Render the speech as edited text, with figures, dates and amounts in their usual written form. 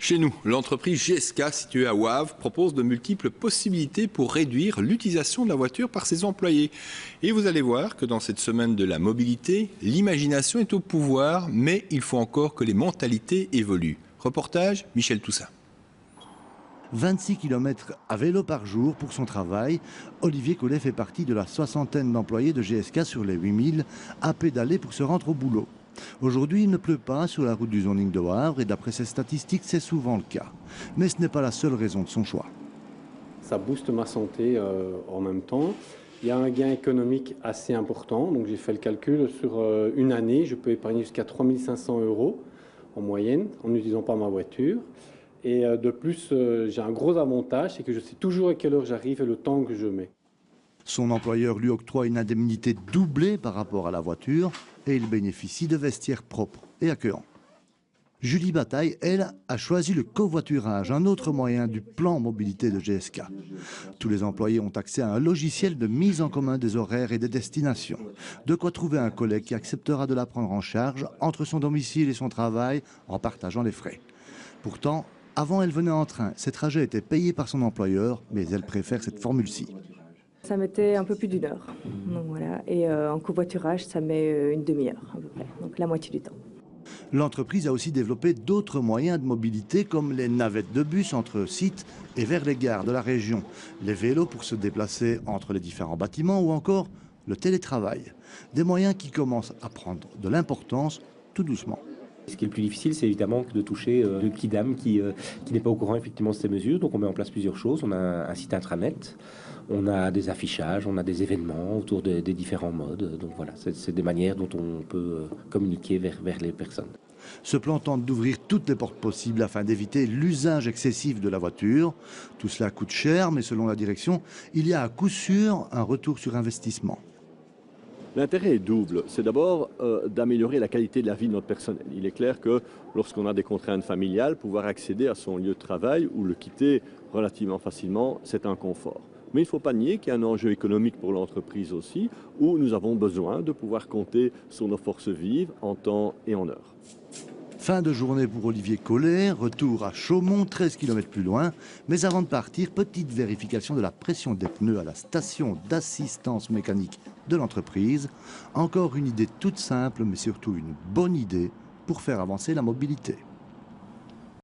Chez nous, l'entreprise GSK située à Wavre propose de multiples possibilités pour réduire l'utilisation de la voiture par ses employés. Et vous allez voir que dans cette semaine de la mobilité, l'imagination est au pouvoir, mais il faut encore que les mentalités évoluent. Reportage, Michel Toussaint. 26 km à vélo par jour pour son travail. Olivier Collet fait partie de la soixantaine d'employés de GSK sur les 8000 à pédaler pour se rendre au boulot. Aujourd'hui, il ne pleut pas sur la route du zoning de Wavre et d'après ces statistiques, c'est souvent le cas. Mais ce n'est pas la seule raison de son choix. Ça booste ma santé en même temps. Il y a un gain économique assez important. Donc j'ai fait le calcul sur une année, je peux épargner jusqu'à 3 500 € en moyenne en n'utilisant pas ma voiture. Et de plus, j'ai un gros avantage, c'est que je sais toujours à quelle heure j'arrive et le temps que je mets. Son employeur lui octroie une indemnité doublée par rapport à la voiture et il bénéficie de vestiaires propres et accueillants. Julie Bataille, elle, a choisi le covoiturage, un autre moyen du plan mobilité de GSK. Tous les employés ont accès à un logiciel de mise en commun des horaires et des destinations. De quoi trouver un collègue qui acceptera de la prendre en charge entre son domicile et son travail en partageant les frais. Pourtant, avant elle venait en train, ses trajets étaient payés par son employeur, mais elle préfère cette formule-ci. Ça mettait un peu plus d'1 heure. Donc voilà. Et en covoiturage, ça met une demi-heure à peu près, donc la moitié du temps. L'entreprise a aussi développé d'autres moyens de mobilité comme les navettes de bus entre sites et vers les gares de la région, les vélos pour se déplacer entre les différents bâtiments ou encore le télétravail. Des moyens qui commencent à prendre de l'importance tout doucement. Ce qui est le plus difficile, c'est évidemment de toucher le kidam qui n'est pas au courant effectivement de ces mesures. Donc on met en place plusieurs choses. On a un site intranet, on a des affichages, on a des événements autour des différents modes. Donc voilà, c'est des manières dont on peut communiquer vers les personnes. Ce plan tente d'ouvrir toutes les portes possibles afin d'éviter l'usage excessif de la voiture. Tout cela coûte cher, mais selon la direction, il y a à coup sûr un retour sur investissement. L'intérêt est double. C'est d'abord d'améliorer la qualité de la vie de notre personnel. Il est clair que lorsqu'on a des contraintes familiales, pouvoir accéder à son lieu de travail ou le quitter relativement facilement, c'est un confort. Mais il ne faut pas nier qu'il y a un enjeu économique pour l'entreprise aussi, où nous avons besoin de pouvoir compter sur nos forces vives en temps et en heure. Fin de journée pour Olivier Collet, retour à Chaumont, 13 km plus loin. Mais avant de partir, petite vérification de la pression des pneus à la station d'assistance mécanique de l'entreprise. Encore une idée toute simple, mais surtout une bonne idée pour faire avancer la mobilité.